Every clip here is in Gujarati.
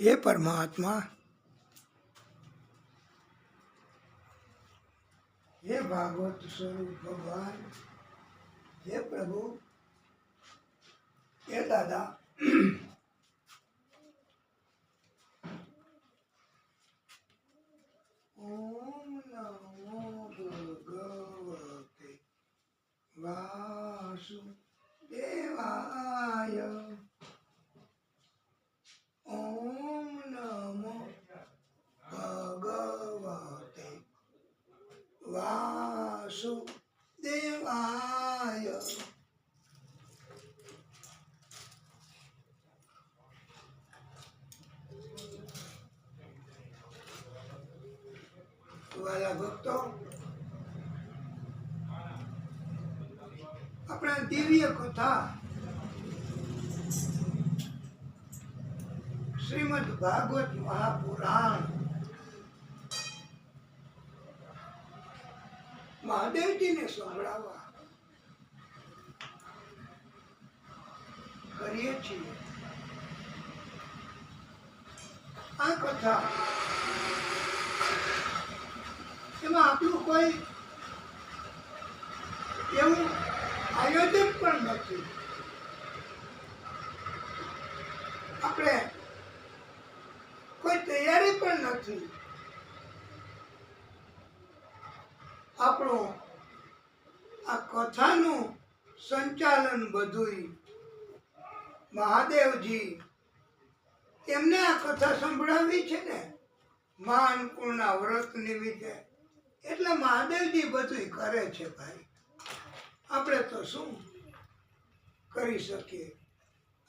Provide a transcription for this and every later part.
हे परमात्मा, हे भागवत स्वरूप भगवान, हे प्रभु, हे दादा, ओम नमो भगवते वासुदेवाय। ओम नमो भगवते वासुदेवाय। वाला भक्तो, अपना दिव्य कथा श्रीमद् भागवत महापुराण महादेव जी ने संभळावा કરીએ છીએ। આ કથા એમાં આપણું કોઈ એવું આયોજન પણ નથી। આપણે કોઈ તૈયારી પણ નથી। આપણું આ કથાનું સંચાલન બધુંય મહાદેવજી એમને આ કથા સંભળાવી છે ને મા અન્નપૂર્ણા વ્રત નિમિત્તે, એટલે મહાદેવજી બધુંય કરે છે ભાઈ। આપણે તો શું કરી શકીએ?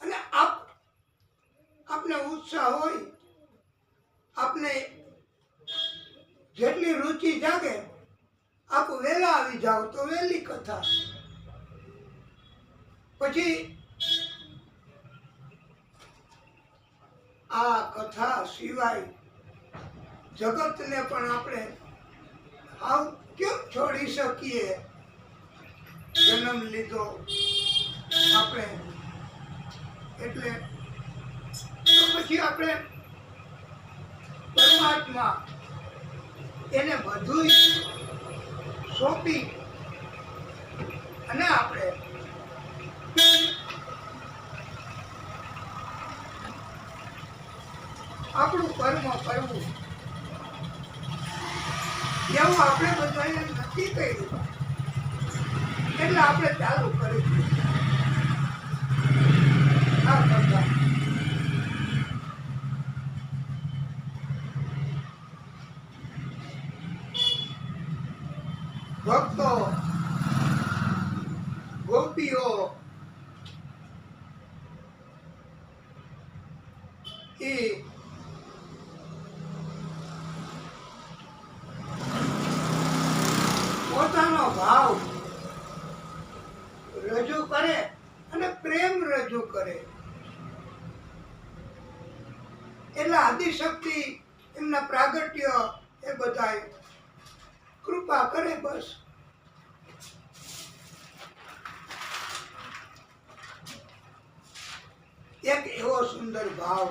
અને આપને ઉત્સાહ હોય, આપને જેટલી રુચિ જાગે, આપ વહેલા આવી જાઓ તો વહેલી કથા, પછી આ કથા સિવાય જગતને પણ આપણે આવ કેમ છોડી શકીએ? જન્મ લીધો આપણે એટલે તો પછી આપણે પરમાત્મા એને બધું સોંપી અને આપણે આપણું કર્મ કરવું એવું આપણે બધાને નક્કી કર્યું, એટલે આપણે ચાલુ કરીશું આ કથા। ભક્તો, ગોપીઓ એ પોતાનો ભાવ રજૂ કરે અને પ્રેમ રજૂ કરે, એટલે આદિશક્તિ એમના પ્રાગટ્ય એ બધાય કૃપા કરે બસ। એક એવો સુંદર ભાવ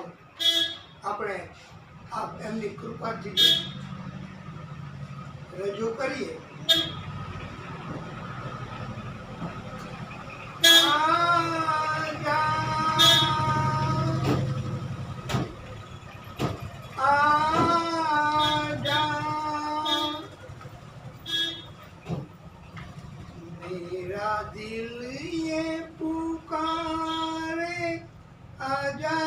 આપણે આ એમની કૃપાથી રજૂ કરીએ। मेरा दिल ये पुकारे आजा,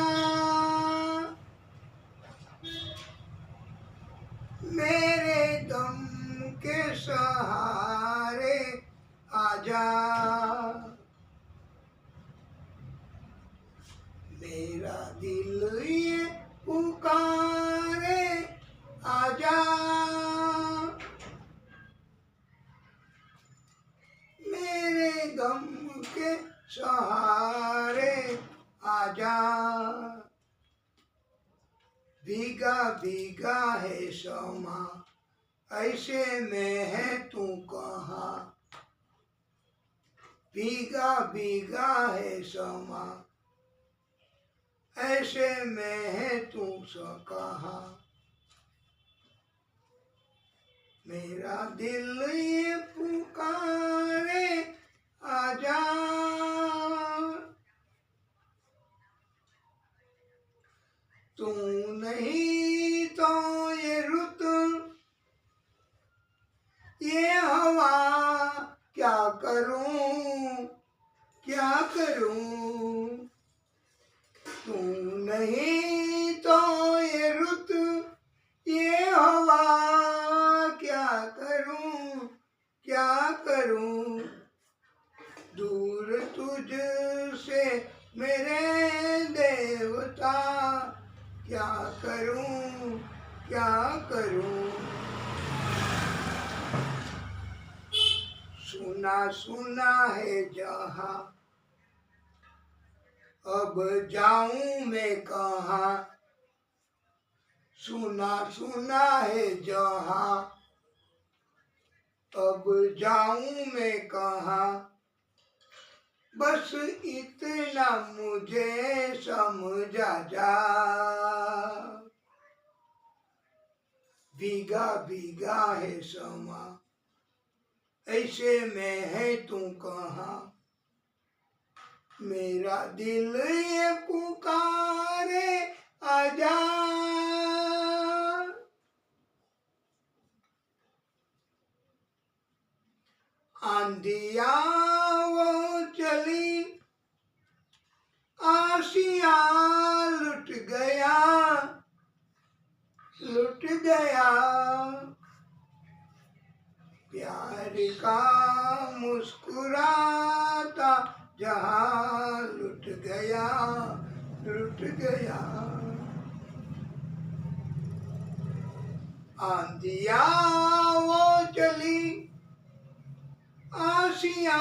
मेरे दम के सहारे आजा, मेरा दिल ये पुकारे आजा, मेरे गम के सहारे आजा। भीगा भीगा है समा, ऐसे में है तू कहाँ? भीगा भीगा है समा, ऐसे में है तू हंस कहा। मेरा दिल ये पुकारे आजा, तू नहीं तो ये रुत ये हवा क्या करूं क्या करूं। तू नहीं तो ये रुत ये हवा क्या करूं क्या करूं। दूर तुझसे मेरे देवता क्या करूं क्या करूं। सुना सुना है जहां अब जाऊं मैं कहाँ। सुना सुना है जहां अब जाऊं मैं कहाँ। बस इतना मुझे समझा जा। भीगा भीगा है समा ऐसे में है तू कहाँ। मेरा दिल ये पुकारे आजा। आंधिया वो चली आशिया लुट गया लुट गया। प्यार का मुस्कुराता जहां लुट गया लुट गया। आंधिया वो चली आशिया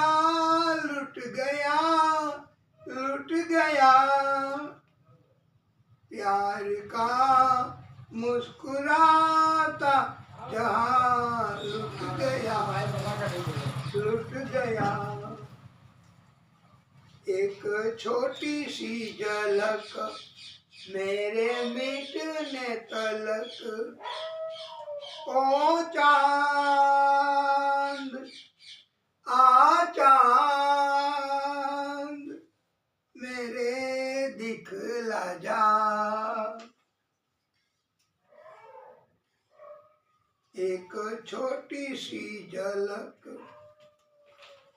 लुट गया लुट गया। प्यार का मुस्कुराता जहां लुट गया लुट गया। एक छोटी सी झलक मेरे मिटने तलक। ओ चांद आ चांद मेरे दिखला जा। एक छोटी सी झलक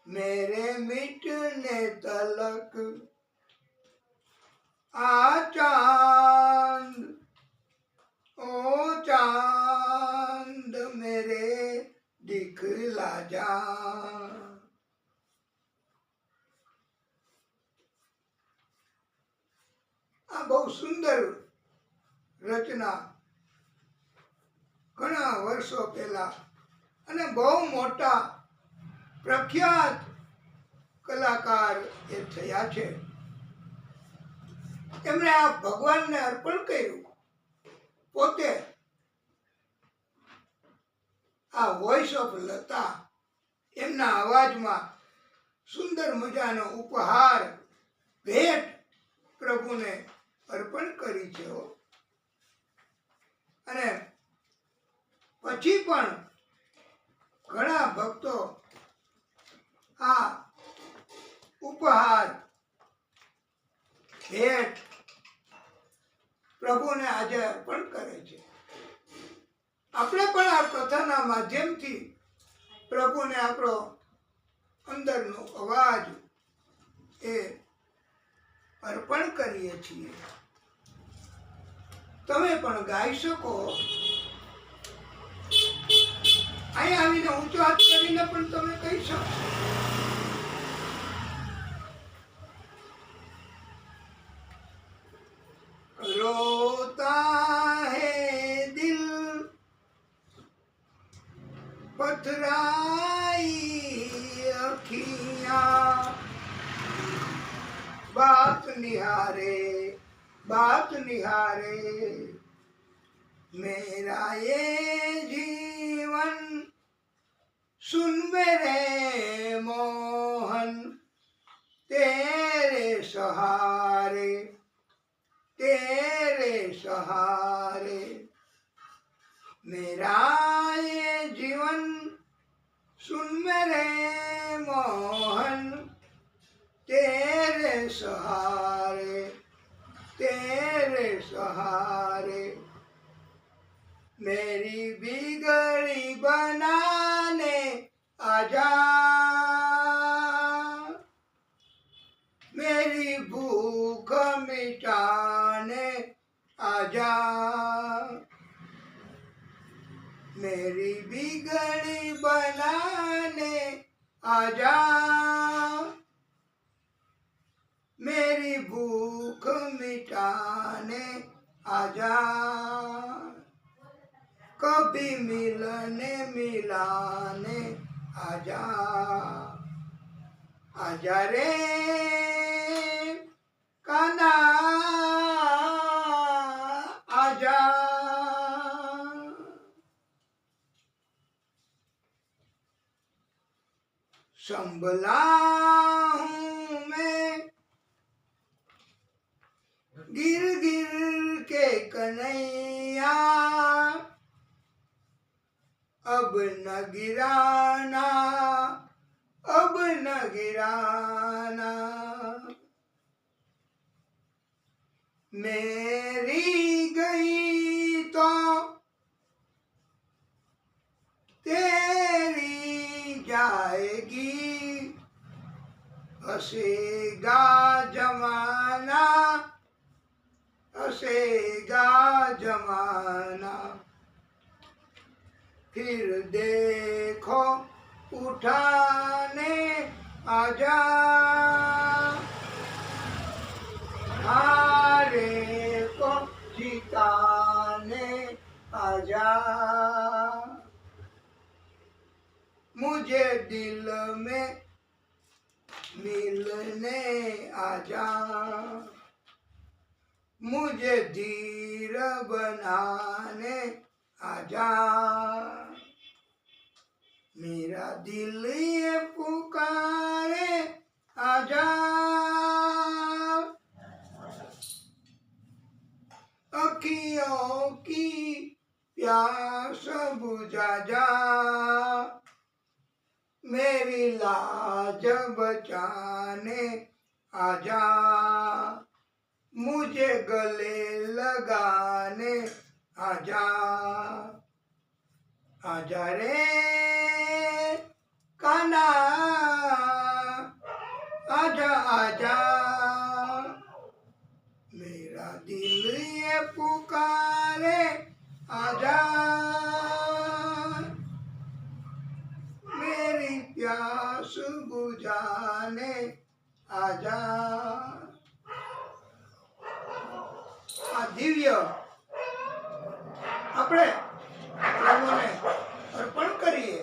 मेरे मिटने तलक। आ चांद ओ चांद मेरे दिखला जा। आ बहुत सुंदर रचना ઘણા વર્ષો પહેલા અને બહુ મોટા પ્રખ્યાત કલાકાર એ થયા છે. એમણે આ ભગવાનને અર્પણ કર્યું. પોતે આ વોઇસ ઓફ લતા એમના અવાજમાં સુંદર મજાનો ઉપહાર ભેટ પ્રભુને અર્પણ કરી છે. અને પછી પણ ઘણા ભક્તો આ ઉપહાર ભેટ પ્રભુને આજે અર્પણ કરે છે. આપણે પણ આ કથાના માધ્યમથી પ્રભુને આપણો અંદરનો અવાજ એ અર્પણ કરીએ છીએ. તમે પણ ગાઈ શકો. અહીંયા આવીને ઊંચો હાથ કરીને પણ તમે કહી શકો. रोता है दिल पथराई अखियां बात निहारे मेरा ये जीवन सुन मेरे मोहन तेरे सहारे मेरा ये जीवन सुन मेरे मोहन, तेरे सहारे मेरी बिगड़ी बनाने आजा, मेरी भूख मिटाने आजा, मेरी बिगड़ी बनाने आजा, मेरी भूख मिटाने आजा, कभी मिलने मिलाने आजा, आजा रे कान्हा आजा। संभला हूँ मैं गिर गिर के कन्हैया, अब न गिराना, अब न गिराना, मेरी गई तो तेरी जाएगी, हंसेगा जमाना, हंसेगा जमाना, फिर देखो उठाने आजा, हारे को जिताने आजा, मुझे दिल में मिलने आजा, मुझे धीर बनाने आजा, मेरा दिल ये पुकारे आजा, अखियों की प्यास बुझा जा, मेरी लाज बचाने आजा, मुझे गले लगाने आजा, आजा रे कान्हा आजा आजा, मेरा दिल ये पुकारे आजा, मेरी प्यास बुझाने आजा। આ દિવ્ય આપણે પ્રભુને અર્પણ કરીએ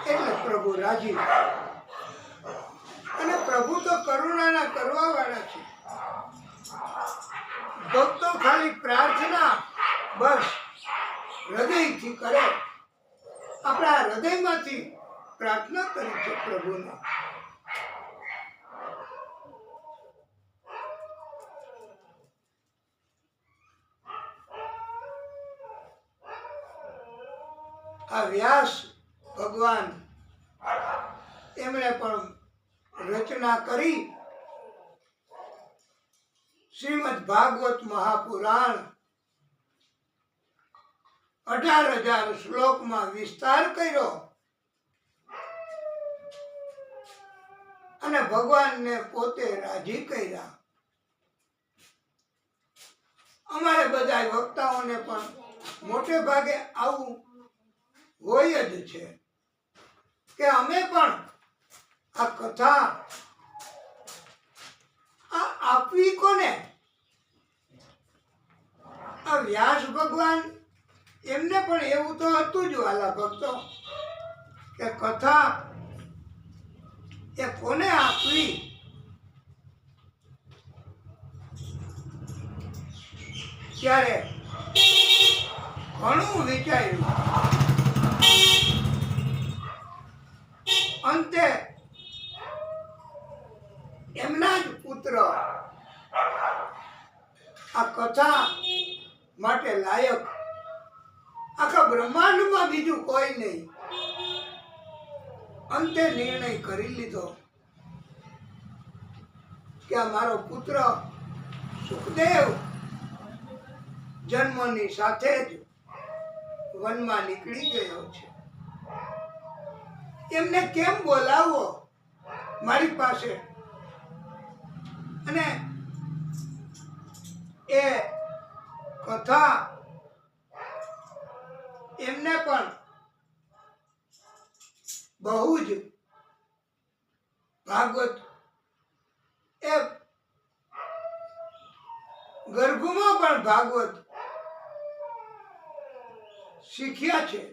એટલે પ્રભુ રાજી, અને પ્રભુ તો કરુણાના કરવાવાળા છે. ભક્તો ખાલી પ્રાર્થના બસ હૃદયથી કરે, આપણા હૃદયમાંથી પ્રાર્થના કરી છે પ્રભુને. આ વ્યાસ ભગવાન એમણે પણ રચના કરી શ્રીમદ ભાગવત મહાપુરાણ 18,000 શ્લોકમાં વિસ્તાર કર્યો અને ભગવાનને પોતે રાજી કર્યા. અમારે બધા વક્તાઓને પણ મોટે ભાગે આવું હોય જ છે કે અમે પણ આ કથા આપવી કોને? આ વ્યાસ ભગવાન એમને પણ એવું તો હતું જ વાલા ભક્તો કે કથા એ કોને આપવી? ત્યારે ઘણું વિચાર્યું, અંતે એમના જ પુત્ર આ કથા માટે લાયક આખા બ્રહ્માંડમાં બીજું કોઈ નહીં. અંતે નિર્ણય કરી લીધો કે આ મારો પુત્ર સુખદેવ જન્મની સાથે જ વનમાં નીકળી ગયો છે. એમને કેમ બોલાવવો મારી પાસે? અને એ કથા એમને પણ બહુ જ ભાગવત એ ગર્ભમાં પણ ભાગવત શીખ્યા છે.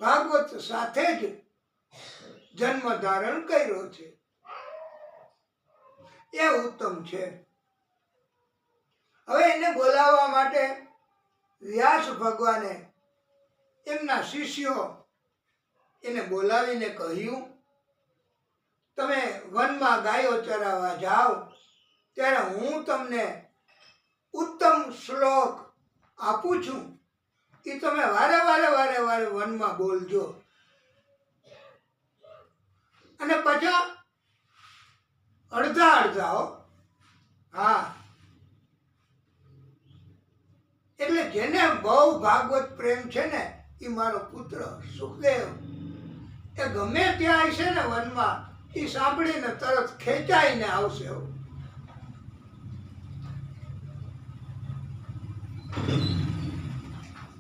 ભાગવત સાથે જ જન્મ ધારણ કર્યો છે. એ ઉત્તમ છે. હવે એને બોલાવવા માટે વ્યાસ ભગવાને એમના શિષ્યો એને બોલાવીને કહ્યું, તમે વનમાં ગાયો ચરાવવા જાઓ ત્યારે હું તમને ઉત્તમ શ્લોક આપું છું, એ તમે વારે વારે વનમાં બોલજો. અને પાછા અડધા હા, એટલે જેને બહુ ભાગવત પ્રેમ છે ને એ મારો પુત્ર સુખદેવ એ ગમે ત્યાં હશે ને વનમાં, એ સાંભળીને તરત ખેંચાઈને આવશે.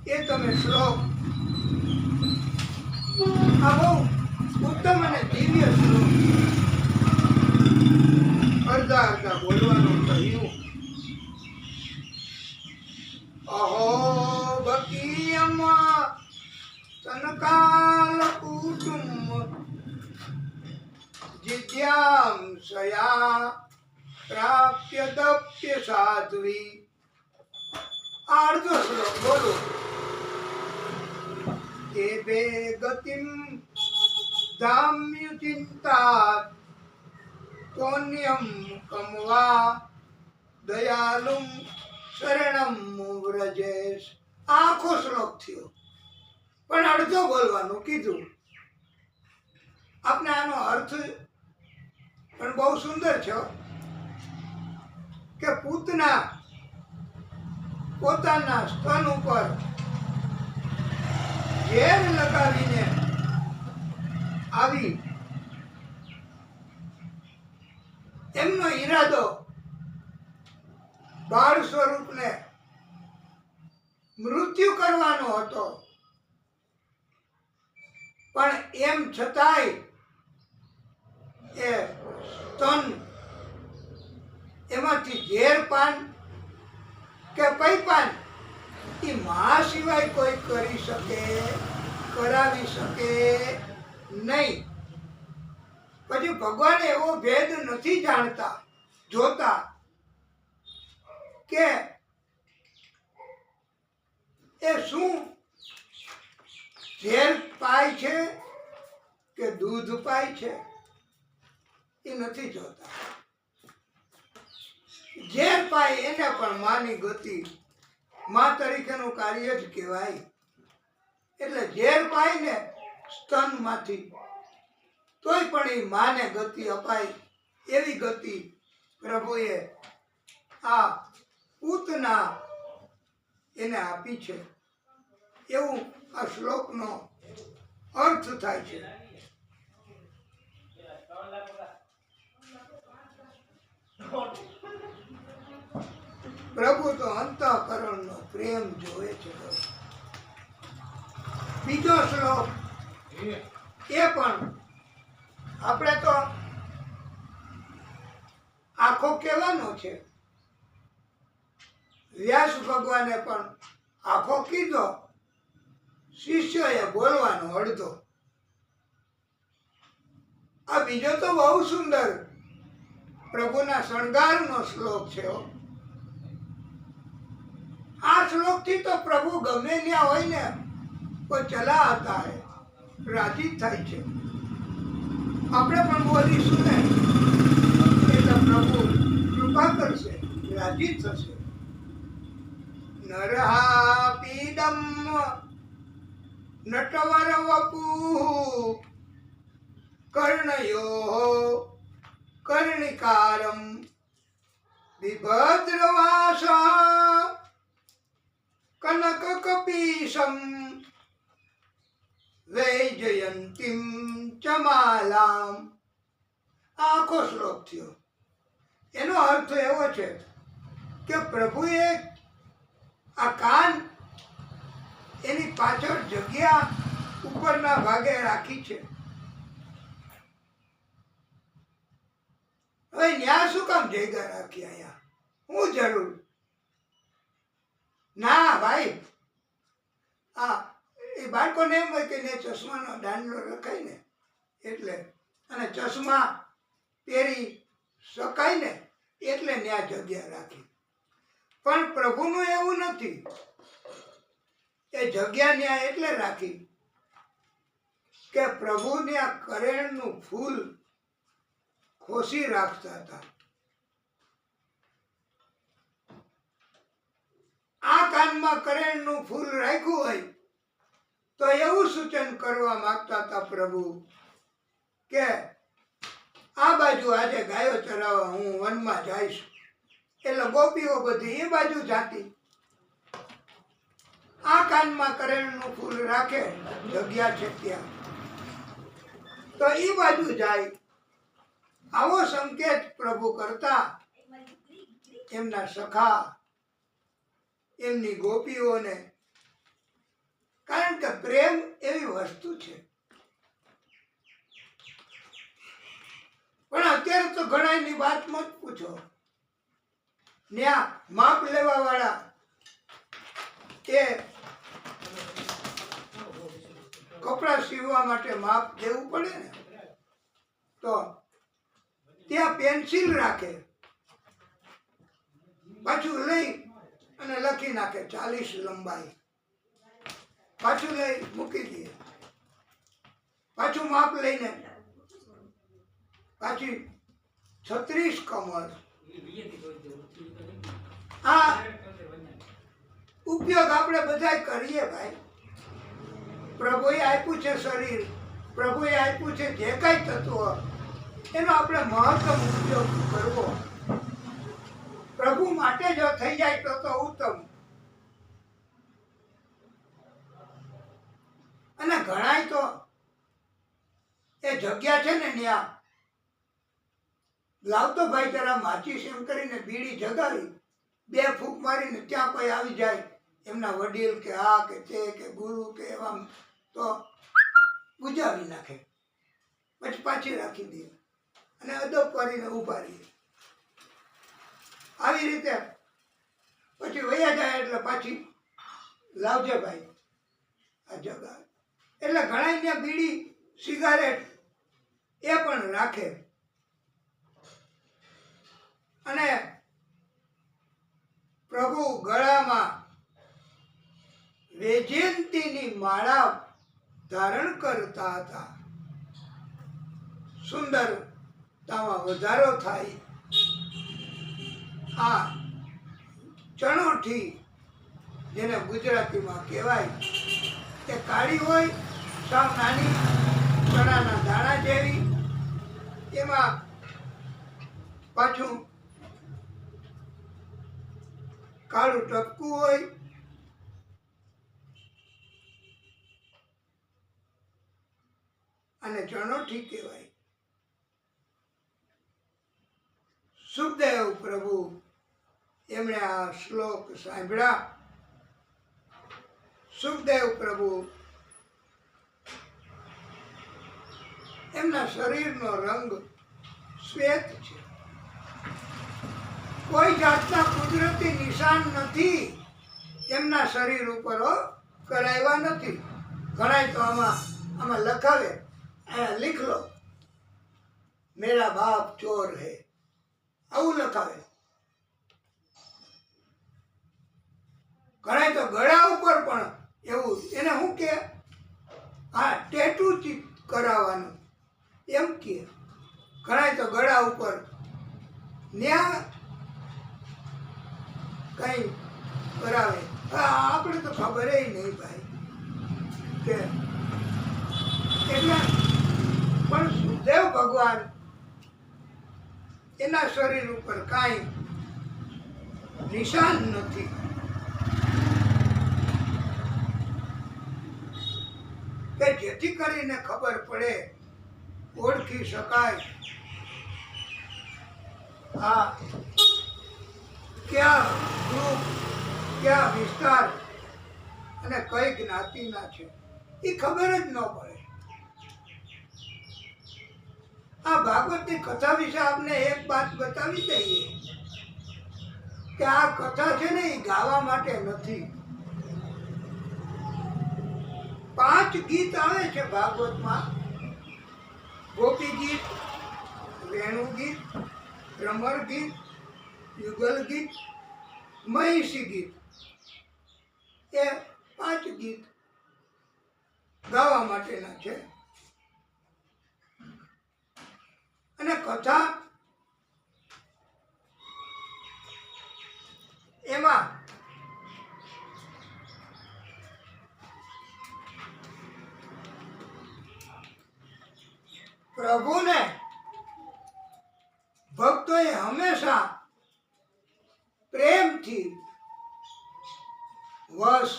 એ તમે શ્લોક આ બહુ ઉત્તમ અને દિવ્ય શ્લોક અડધા બોલવાનું કહ્યું. અહો બકીયમ તનકાલ કુટુંબ જીજ્ઞામ સયા પ્રાપ્ય દપ્ય સાધ્વી. આ અડધો શ્લોક બોલો. તે ગતિમ ધામ્ય ચિંતા પુણ્યમ કમવા દયાલુમ શરણમ વ્રજેશ. આખો શ્લોક થયો પણ અડધો બોલવાનું કીધું. આપણે આનો અર્થ પણ બહુ સુંદર છે કે પૂતના પોતાના સ્તન ઉપર ઝેર લગાવીને આવી એમનો ઈરાદો બાળ સ્વરૂપને મૃત્યુ કરવાનો હતો, પણ એમ છતાંય એ સ્તન એમાંથી ઝેર પાન કે પૈપાન એ મા સિવાય કોઈ કરી શકે, કરાવી શકે નહીં. પછી ભગવાન એવો ભેદ નથી જાણતા જોતા કે એ શું ઝેર પાય છે કે દૂધ પાય છે, એ નથી જોતા. ઝેર પાય એને પણ માની ગતિ, મા તરીકેનું કાર્ય જ કહેવાય. એટલે ઝેર પાય ને સ્તનમાંથી તોય પણ એ માને ગતિ અપાય એવી ગતિ પ્રભુએ આ પૂતના એને આપી છે. એવું આ શ્લોકનો અર્થ થાય છે. પ્રભુ તો અંતઃકરણનો પ્રેમ જોવે છે. બીજો શ્લોક એ પણ આપણે તો આખો કહેવાનો છે. વ્યાસ ભગવાને પણ આખો કીધો, શિષ્યોએ બોલવાનો અડધો. આ બીજો તો બહુ સુંદર પ્રભુના શણગારનો શ્લોક છે. આ શ્લોકથી તો પ્રભુ ગમે ત્યાં હોય ને તો ચલા હતા હે, રાજી થાય છે. આપણે પણ બોલીશું ને એટલે પ્રભુ કૃપા કરશે, રાજી થશે. નરહાપીડમ નટવર વપુ કર્ણયો કર્ણિકારમ વિભદ્રવાસા કનક કપીશમ વૈજયંતીમ ચમાલામ. આખો શ્લોક થયો. એનો અર્થ એવો છે કે પ્રભુએ આ કાન એની પાછળ જગ્યા ઉપરના ભાગે રાખી છે. હવે ન્યા શું કામ જગ્યા રાખી? અહીંયા હું જરૂર ના ભાઈ. આ એ બાળકોને એમ હોય કે ને ચશ્માનો દાંડલો રખાય ને એટલે, અને ચશ્મા પહેરી શકાય ને એટલે ન્યા જગ્યા રાખી. પણ પ્રભુનું એવું નથી. એ જગ્યા ન્યા એટલે રાખી કે પ્રભુ ત્યાં કરેણનું ફૂલ ખોસી રાખતા હતા. આ કાનમાં કરેણનું ફૂલ રાખ્યું હોય તો એવું સૂચન કરવા માંગતા હતા પ્રભુ કે આ બાજુ આજે ગાયો ચરાવવા હું વનમાં જઈશ. એટલે ગોપીઓ બધી એ બાજુ જાતી. આ કાનમાં કરેણનું ફૂલ રાખે, જગ્યા છે ત્યાં, તો એ બાજુ જાય. આવો સંકેત પ્રભુ કરતા એમના સખા, એમની ગોપીઓને. કારણ કે પ્રેમ એવી વસ્તુ છે. પણ અત્યારે તો ઘણાની વાત મત પૂછો. ત્યાં માપ લેવા વાળા એ કપડા સીવવા માટે માપ દેવું પડે ને, તો ત્યાં પેન્સિલ રાખે, પાછું લઈ અને લખી નાખે 40 લંબાઈ, પાછું લઈ મૂકી દે, પાછું માપ લઈને પાછી 36 કમર. આ ઉપયોગ આપણે બધા કરીએ ભાઈ. પ્રભુએ આપ્યું છે શરીર, પ્રભુએ આપ્યું છે જે કઈ તત્વ, એનો આપણે મહત્તમ ઉપયોગ કરવો. પ્રભુ માટે જો થઈ જાય તો ઉત્તમ. અને ઘણાય તો એ જગ્યા છે ને ત્યાં લાવતો ભાઈ જરા માચીસ એમ કરીને બીડી જગાવી, 2 ફૂંક મારીને ત્યાં કોઈ આવી જાય એમના વડીલ કે આ કે તે કે ગુરુ કે એવા, તો બુજાવી નાખે, પછી પાછી રાખી દે અને અદબ કરીને ઊભા રહીએ. આવી રીતે પછી વયા જાય એટલે પાછી લાવજે ભાઈ આ જગા. એટલે ઘણા ત્યાં બીડી સિગારેટ એ પણ રાખે. અને પ્રભુ ગળામાં વૈજયંતીની માળા ધારણ કરતા હતા. સુંદરતામાં વધારો થાય. આ ચણોઠી જેને ગુજરાતીમાં કહેવાય તે કાળી હોય, સાવ નાની ચણાના દાણા જેવી, એમાં પાછું કાળું ટપકું હોય. અને ચણોઠી કહેવાય. સુખદેવ પ્રભુ એમણે આ શ્લોક સાંભળ્યા. સુખદેવ પ્રભુ એમના શરીરનો રંગ શ્વેત છે. કોઈ જાતના કુદરતી નિશાન નથી એમના શરીર ઉપર કરાવ્યા નથી. ઘણાય તો આમાં લખાવે, लिख लो मेरा बाप चोर है, આવું લખાવે. ઘણા તો ગળા ઉપર પણ એવું, એને શું કે હા ટેટુ કરાવવાનું એમ કે. ઘણા તો ગળા ઉપર ન્યા કઈ કરાવે. આપણે તો ખબર નહીં ભાઈ કે એટલે પણ સુખદેવ ભગવાન એના શરીર ઉપર કાંઈ નિશાન નથી. કે જેથી કરીને ખબર પડે, ઓળખી શકાય આ ક્યાં ગ્રુપ, ક્યાં વિસ્તાર અને કઈ જ્ઞાતિના છે એ ખબર જ ન પડે. આ ભાગવતની કથા વિશે આપને એક વાત બતાવી દઈએ કે આ કથા છે ને એ ગાવા માટે નથી. 5 ગીત આવે છે ભાગવતમાં. ગોપી ગીત, વેણુ ગીત, ભ્રમર ગીત, યુગલ ગીત, મહિષી ગીત. એ 5 ગીત ગાવા માટેના છે. અને કથા એમાં પ્રભુને ભક્તોએ હંમેશા પ્રેમથી વશ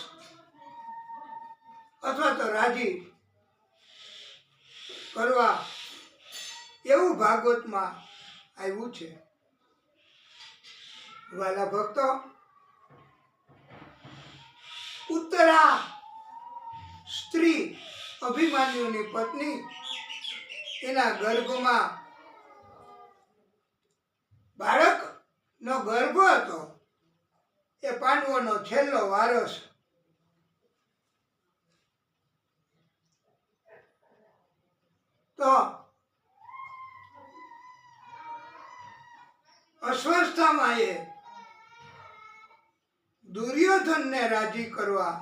અથવા તો રાજી કરવા એવું ભાગવતમાં આવ્યું છે. વાલા ભક્તો, ઉત્તરા સ્ત્રી અભિમાન્યુની પત્ની, એના ગર્ભમાં બાળકનો ગર્ભ હતો. એ પાંડવોનો છેલ્લો વારસ. તો અસ્વસ્થામાં એ દુર્યોધનને રાજી કરવા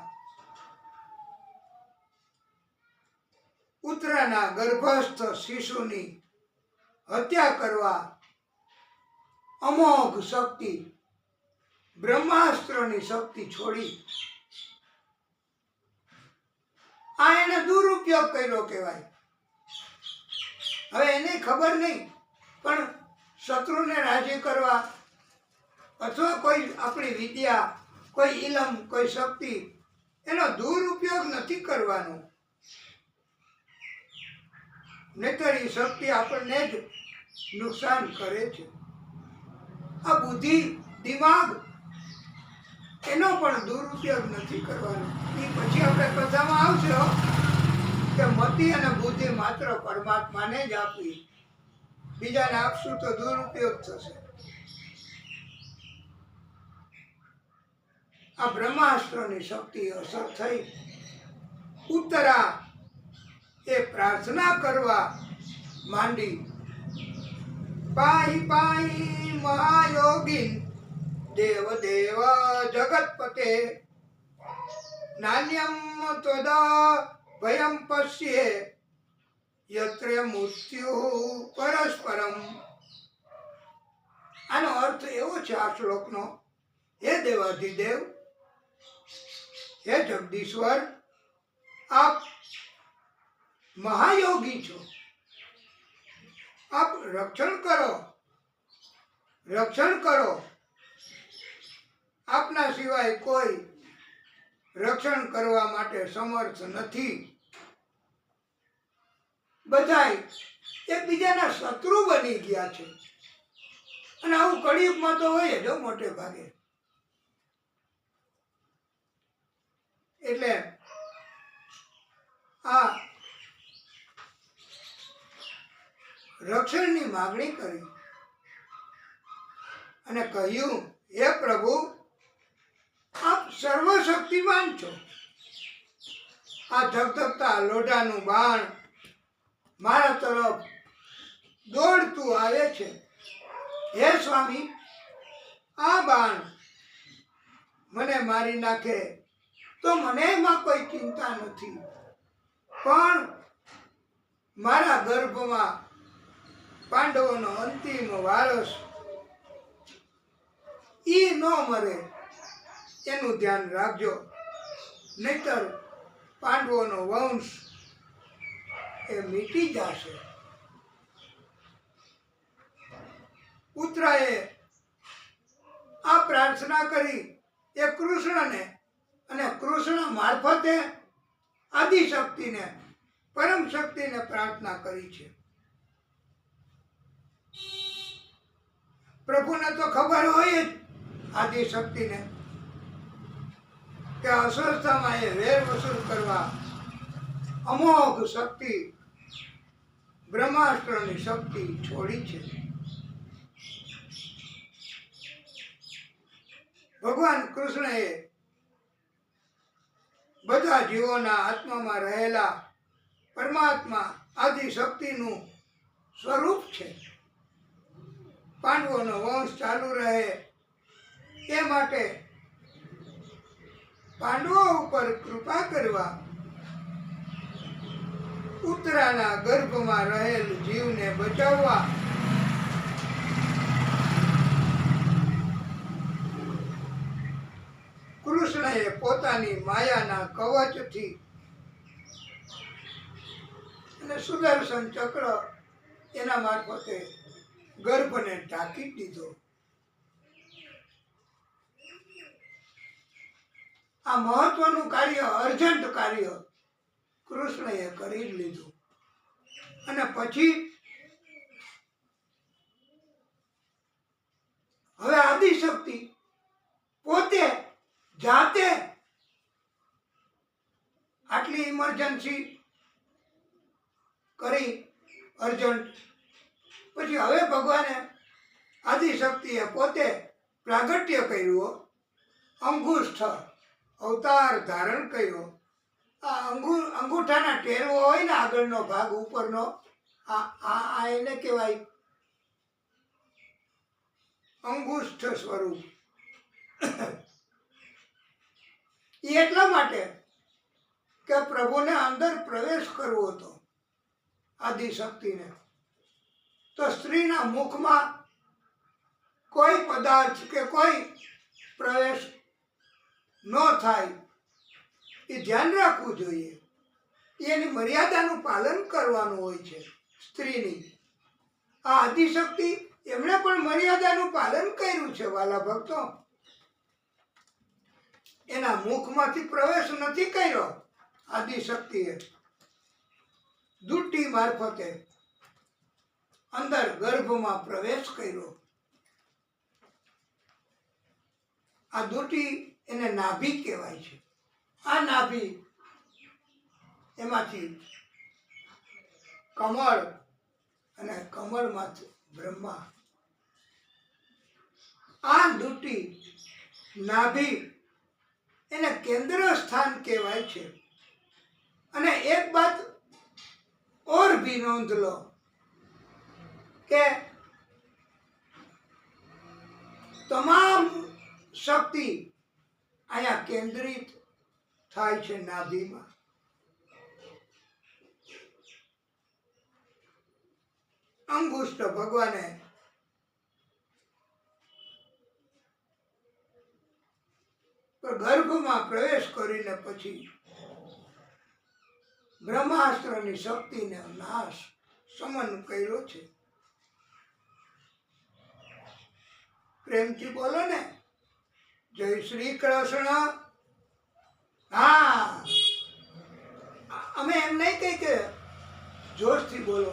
ઉત્તરાના ગર્ભસ્થ શિશુની હત્યા કરવા અમોઘ શક્તિ, બ્રહ્માસ્ત્રની શક્તિ છોડી આ એને દુરુપયોગ કર્યો કહેવાય. હવે એને ખબર નહીં, પણ શત્રુને રાજી કરવા અથવા કોઈ આપણી વિદ્યા, કોઈ ઇલમ, કોઈ શક્તિ, એનો દુરુપયોગ નથી કરવાનો. નહીતર એ શક્તિ આપણને જ નુકસાન કરે છે. આ બુદ્ધિ, દિમાગ, એનો પણ દુરુપયોગ નથી કરવાનો. એ પછી આપણે કથામાં આવશે કે મતિ અને બુદ્ધિ માત્ર પરમાત્માને જ આપવી, બીજાને આપશું તો દુરુપયોગ થશે. આ બ્રહ્માસ્ત્રની શક્તિ અસર થઈ. ઉત્તરા એ પ્રાર્થના કરવા માંડી, પાહી પાહી મહાયોગીન દેવ દેવ જગતપતે, નાન્યમ ત્વદ ભયમ પશ્યે યત્ર મૃત્યુ પરસ્પરમ. આનો અર્થ એવો છે આ શ્લોકનો, હે દેવાધિદેવ, હે જગદીશ્વર, આપ મહાયોગી છો. આપ રક્ષણ કરો, રક્ષણ કરો. આપના સિવાય કોઈ રક્ષણ કરવા માટે સમર્થ નથી. બધાય એકબીજાના શત્રુ બની ગયા છે. અને આવું કળિયુગમાં તો હોય જ મોટે ભાગે. એટલે આ રક્ષણની માગણી કરી અને કહ્યું, હે પ્રભુ, આપ સર્વશક્તિમાન છો. આ ધગધગતા લોઢાનું બાણ મારા તરફ દોડતું આવે છે. હે સ્વામી, આ બાણ મને મારી નાખે તો મને એમાં કોઈ ચિંતા નથી, પણ મારા ગર્ભમાં પાંડવોનો અંતિમ વારસ ઈ ન મરે એનું ધ્યાન રાખજો, નહીતર પાંડવોનો વંશ એ મીટી જશે. પુત્રએ આ પ્રાર્થના કરી એ કૃષ્ણને, અને કૃષ્ણ મારફતે આદિશક્તિને, પરમ શક્તિને પ્રાર્થના કરી છે. પ્રભુને તો ખબર હોય જ આદિશક્તિને કે અસ્વસ્થામાં એ વેર વસૂલ કરવા અમોઘ શક્તિ, બ્રહ્માસ્ત્રની શક્તિ છોડી છે. ભગવાન કૃષ્ણએ બધા જીવોના આત્મામાં રહેલા પરમાત્મા આદિશક્તિનું સ્વરૂપ છે. પાંડવોનો વંશ ચાલુ રહે એ માટે પાંડવો ઉપર કૃપા કરવા ઉત્તરાના ગર્ભમાં રહેલ જીવને બચાવવા કૃષ્ણએ પોતાની માયાના કવચથી અને સુદર્શન ચક્ર એના મારફતે ગર્ભને ઢાંકી દીધો. આ મહત્વનું કાર્ય, અર્જન્ટ કાર્ય કૃષ્ણએ કરી લીધું. અને પછી હવે આદિશક્તિ પોતે જાતે આટલી ઇમરજન્સી કરી, અર્જન્ટ, પછી હવે ભગવાને આદિશક્તિએ પોતે પ્રાગટ્ય કર્યું, અંગુષ્ઠ અવતાર ધારણ કર્યો. આ અંગૂઠાના ટેરવો હોય ને, આગળનો ભાગ ઉપરનો, આ એને કહેવાય અંગુષ્ઠ સ્વરૂપ. એ એટલા માટે કે પ્રભુને અંદર પ્રવેશ કરવો હતો આદિશક્તિને. તો સ્ત્રીના મુખમાં કોઈ પદાર્થ કે કોઈ પ્રવેશ ન થાય એ ધ્યાન રાખવું જોઈએ. એની મર્યાદાનું પાલન કરવાનું હોય છે સ્ત્રીની. આ આદિશક્તિ એમણે પણ મર્યાદાનું પાલન કર્યું છે વાલા ભક્તો. એના મુખમાંથી પ્રવેશ નથી કર્યો આદિશક્તિએ. દુટી મારફતે અંદર ગર્ભમાં પ્રવેશ કર્યો. આ દુટી એને નાભી કહેવાય છે. આ નાભી એમાંથી કમળ, અને કમળમાંથી બ્રહ્મા. આ દુટી નાભી એને કેન્દ્ર સ્થાન કહેવાય છે. અને એક બાત ઓર ભી નોંધ લો કે તમામ શક્તિ અહીંયા કેન્દ્રિત થાય છે નાભીમાં. અંગુષ્ઠ ભગવાને ગર્ભમાં પ્રવેશ કરીને પછી બ્રહ્માસ્ત્રની શક્તિને નાશ સમન કર્યો છે. પ્રેમથી બોલો ને, જય શ્રી કૃષ્ણ. હા, અમે એમ નહીં કહી કે જોશથી બોલો,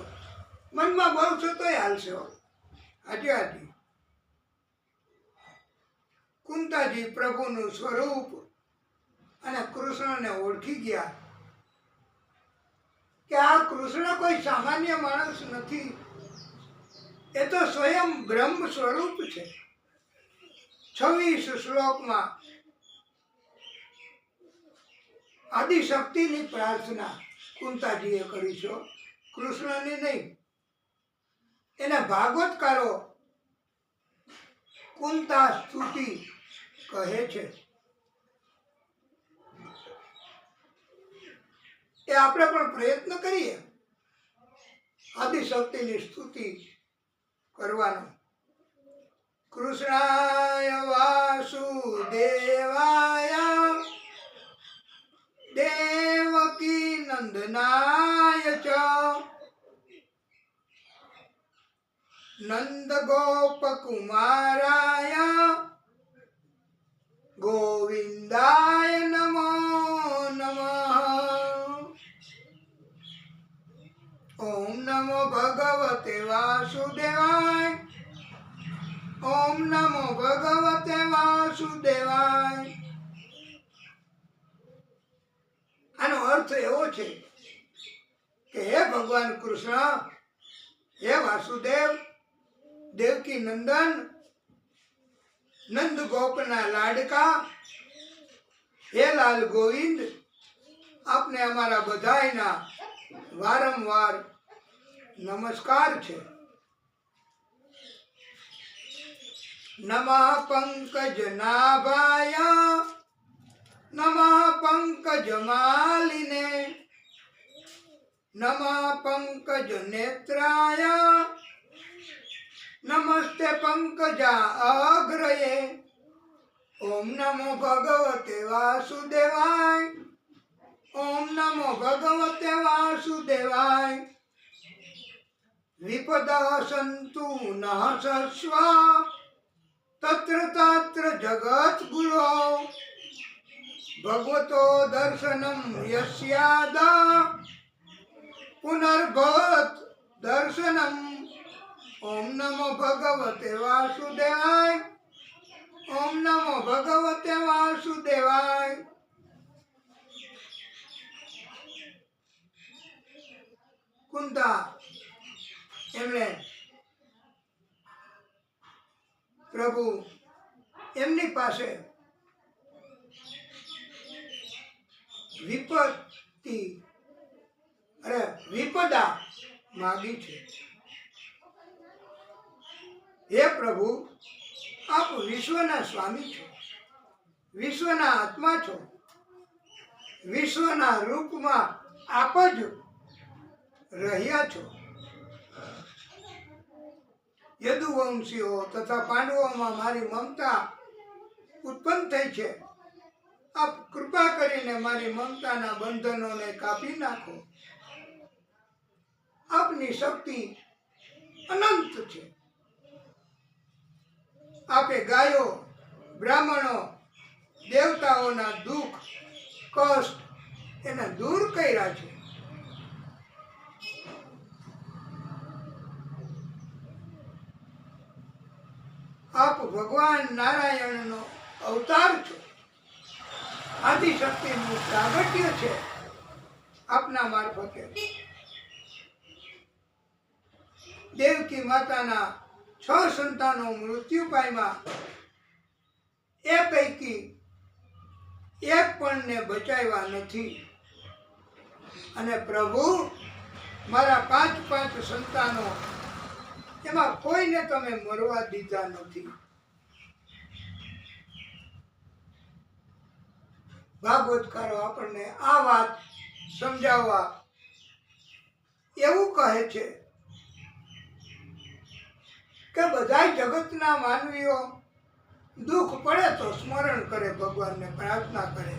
મનમાં બોલશો તોય હાલશે. હાજી હાજી. કુંતાજી પ્રભુનું સ્વરૂપ અને કૃષ્ણને ઓળખી ગયા કે આ કૃષ્ણ કોઈ સામાન્ય માણસ નથી, એ તો સ્વયં બ્રહ્મ સ્વરૂપ છે. 26 શ્લોકમાં આદિશક્તિની પ્રાર્થના કુંતાજીએ કરી છે, કૃષ્ણની નહીં. એના ભાગવતકારો કુંતા સ્તુતિ કહે છે. એ આપણે પણ પ્રયત્ન કરીએ આદિશક્તિની સ્તુતિ કરવાનો. કૃષ્ણાય વાસુદેવા નંદનાય ચ નંદ ગોપ કુમારાય ગોવિંદાય નમો નમઃ. ઓમ નમો ભગવતે વાસુદેવાય. ઓમ નમો ભગવતે વાસુદેવાય. આનો અર્થ એવો છે કે હે ભગવાન કૃષ્ણ, હે વાસુદેવ, દેવકી નંદન, નંદ ગોપના લાડકા, હે લાલ ગોવિંદ, આપને અમારા બધાયના વારંવાર નમસ્કાર છે. નમઃ પંકજ નાભાય નમઃ પંકજ માલિને નમઃ પંકજ નેત્રાય નમસ્તે પંકજા અગ્રયે. ઓમ નમો ભગવતે વાસુદેવાય. ઓમ નમો ભગવતે વાસુદેવાય. વિપદા સંતુ નઃ સસ્વ તત્ર તત્ર જગત ગુરો ભગવતો દર્શનમ યસ્યાદ પુનર્ભવત દર્શનમ. ઓમ નમો ભગવતે વાસુદેવાય. ઓમ નમો ભગવતે વાસુદેવાય. કુંતા એમણે પ્રભુ એમની પાસે વિપદા માગી છે. હે પ્રભુ, આપ વિશ્વના સ્વામી છો, વિશ્વના આત્મા છો, વિશ્વના રૂપમાં આપ જ રહ્યા છો. યદુવંશીઓ તથા પાંડવોમાં મારી મમતા ઉત્પન્ન થઈ છે. આપ કૃપા કરીને મારી મમતાના બંધનોને કાપી નાખો. આપની શક્તિ અનંત છે. આપે ગાયો, બ્રાહ્મણો, દેવતાઓના દુઃખ, કષ્ટ એને દૂર કર્યા છે. આપ ભગવાન નારાયણનો અવતાર છો. આદિશક્તિનું પ્રાગટ્ય છે આપના મારફતે. દેવકી માતાના 6 સંતાનો મૃત્યુ પામ્યા. એ પૈકી એક પણને બચાવ્યા નથી. અને પ્રભુ, મારા 5 સંતાનો, એમાં કોઈને તમે મરવા દીધા નથી. ભાગવતકારો આપણને આ વાત સમજાવવા એવું કહે છે કે બધા જગતના માનવીઓ દુઃખ પડે તો સ્મરણ કરે, ભગવાનને પ્રાર્થના કરે.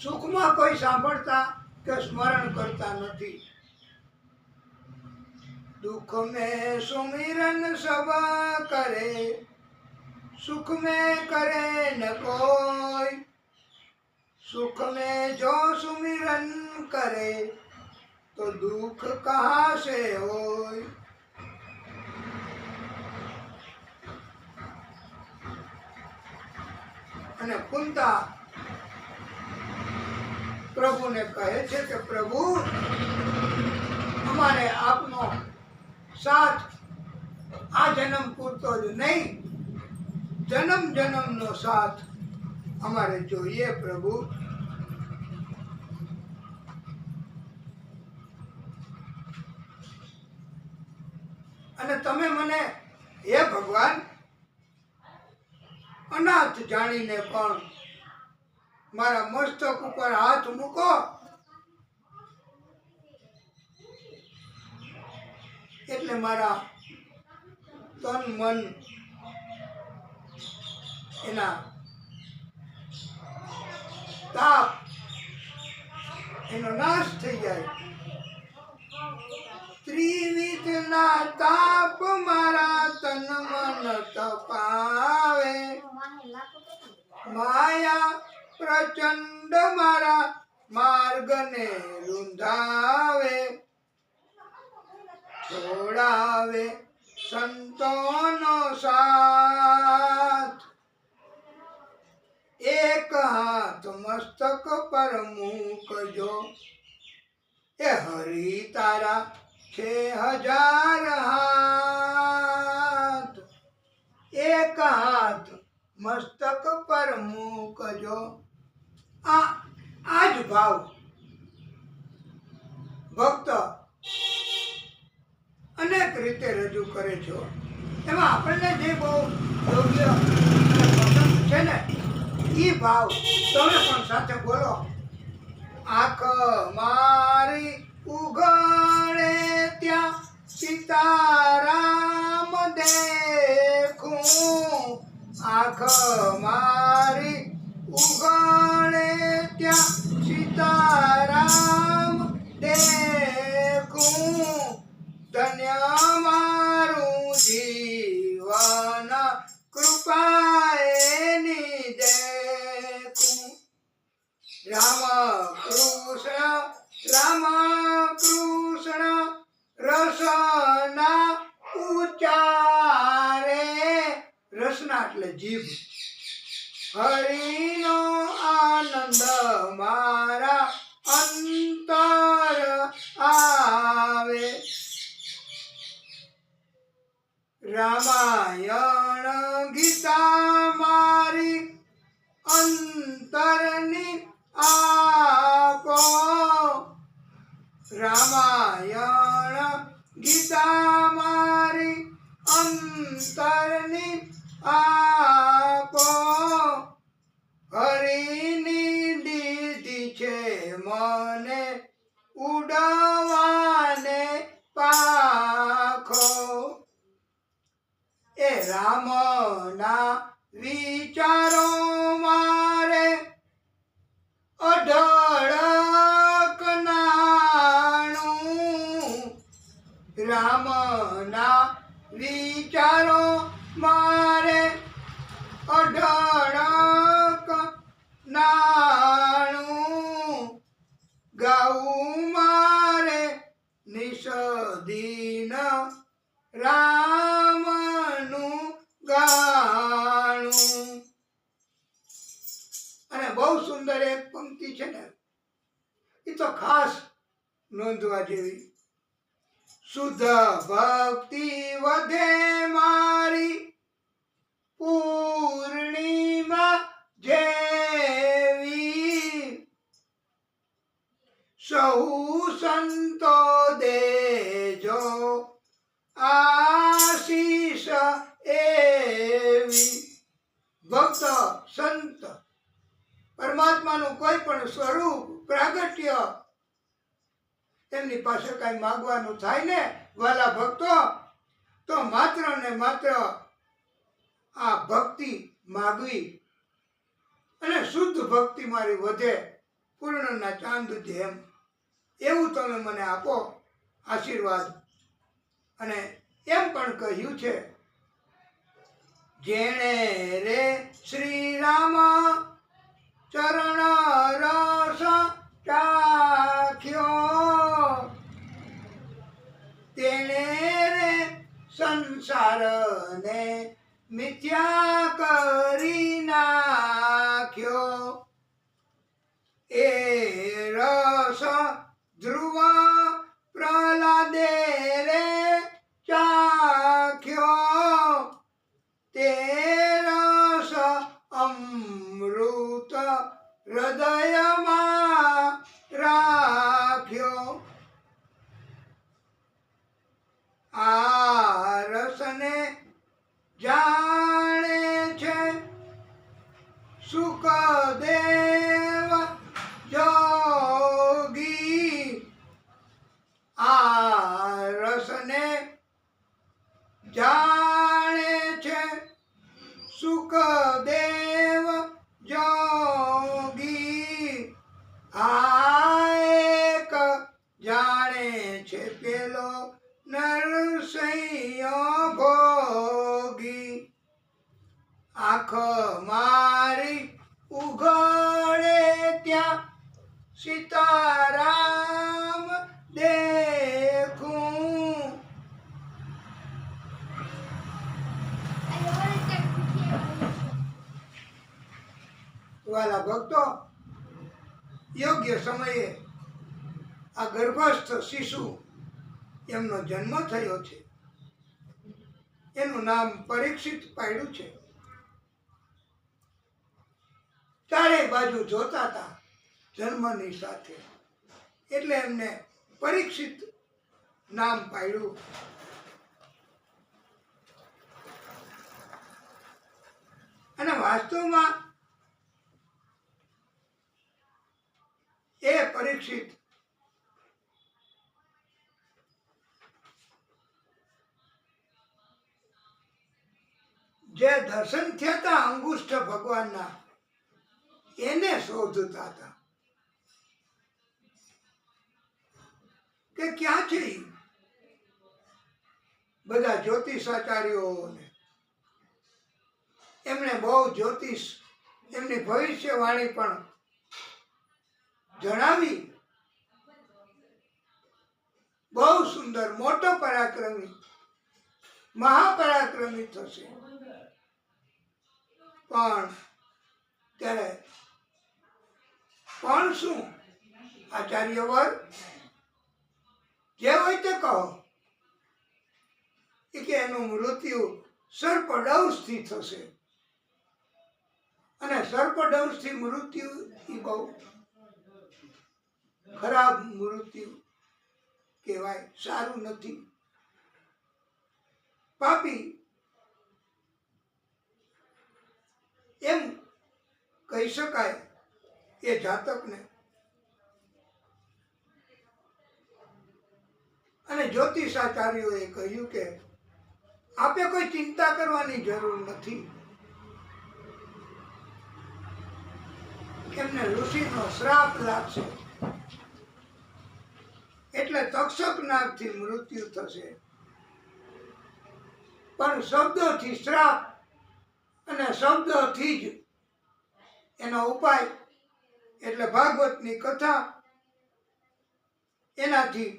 સુખમાં કોઈ સાંભળતા કે સ્મરણ કરતા નથી. दुख में सुमिरन सब करे, सुख में करे न कोई. सुख में जो सुमिरन करे तो दुख कहाँ से होय. અને કુંતા પ્રભુને કહે છે કે પ્રભુ, અમારે આપનો સાથ આ જન્મ પૂરતો જ નહીં, જન્મ જન્મનો સાથ અમારે જોઈએ પ્રભુ. અને તમે મને હે ભગવાન અનાથ જાણીને પણ મારા મસ્તક ઉપર હાથ મૂકો. એટલે મારા તન મન એના તાપ એનો નાશ થઈ જાય. ત્રિવિધના તાપ મારા તન મન તપાવે, માયા પ્રચંડ મારા માર્ગને રૂંધાવે, છોડાવે સંતોનો સાથ, એક હાથ મસ્તક પર મૂકજો, એ હરિ તારા છે 1000 હાથ, એક હાથ મસ્તક પર મૂકજો. આ જ ભાવ ભક્ત અનેક રીતે રજૂ કરે છે. એમાં આપણને જે બહુ યોગ્ય પસંદ છે ને એ ભાવ તમે પણ સાથે બોલો. આંખ મારી ઉઘાડે ત્યાં સીતારામ દેખું, આંખ મારી ઉઘાડે ત્યાં સીતારામ દેખું, ધન્ય મારું જીવન કૃપાએની દેખું. રામ કૃષ્ણ રસના ઉચ્ચારે, રસના એટલે જીભ, હરિનો આનંદ મારા અંતર આવે. રામાયણ ગીતા મારી અંતરની આપો, રામાયણ ગીતા મારી અંતરની આપો, હરિની દીધી છે મને ઉડવાને પાખો. એ રામના વિચારો મારે અઢળક નાણું, રામના વિચારો મારે અઢળક નાણું, ગાવું મારે નિષદીન રામનું ગાણું. અને બહુ સુંદર એક પંક્તિ છે ને એ તો ખાસ નોંધવા જેવી. શુદ્ધ ભક્તિ વધે મારી પૂર્ણિમા જેવી, સહુ સંતો દેજો આશીષ એવી. ભક્ત સંત પરમાત્માનું કોઈ પણ સ્વરૂપ પ્રાગટ્ય એમની પાસે કઈ માગવાનું થાય ને વાલા ભક્તો, તો માત્ર ને માત્ર આ ભક્તિ માગવી, અને શુદ્ધ ભક્તિ મારી વધે પૂર્ણના ચાંદ જેમ, એવું તમે મને આપો આશીર્વાદ. અને એમ પણ કહ્યું છે, જેણે રે શ્રી રામ ચરણ રસ ચાખ્યો, તેણે રે સંસારને મિથ્યા કરી નાખ્યો. એ રસ ધ્રુવ પ્રહલાદે રે ચાખ્યો, તે રસ અમૃત હૃદયમાં રાખ્યો. આ રસને જાણે છે સુખદેવ જોગી, આ રસને જાણે છે સુખદેવ જોગી. આય સીતારામ દેખું. વાલા ભક્તો, યોગ્ય સમયે આ ગર્ભસ્થ શિશુ એમનો જન્મ થયો છે. એનું નામ પરીક્ષિત પાડ્યું છે. ચારે બાજુ જોતા હતા જન્મની સાથે, એટલે એમને પરીક્ષિત નામ પાડ્યું. અને વાસ્તવમાં એ પરીક્ષિત જે દર્શન થયા હતા અંગુષ્ઠ ભગવાનના, એને શોધતા હતા કે ક્યાં છે ઈ? બધા જ્યોતિષાચાર્યોને એમણે બહુ જ્યોતિષ, એમની ભવિષ્યવાણી પણ જણાવી. બહુ સુંદર, મોટો પરાક્રમી, મહાપરાક્રમી થશે. પણ ત્યારે પણ શું? આચાર્યવર જે હોય તે કહો. કે એનું મૃત્યુ સર્પદંશથી થશે. અને સર્પદંશથી મૃત્યુ એ બહુ ખરાબ મૃત્યુ કહેવાય, સારું નથી, પાપી એમ કહી શકાય એ જાતકને. અને જ્યોતિષાચાર્યોએ કહ્યું કે આપે કોઈ ચિંતા કરવાની જરૂર નથી. એમને ઋષિનો શ્રાપ લાગશે, એટલે તક્ષક નાગથી મૃત્યુ થશે. પણ શબ્દોથી શ્રાપ અને શબ્દથી જ એનો ઉપાય, એટલે ભાગવતની કથા, એનાથી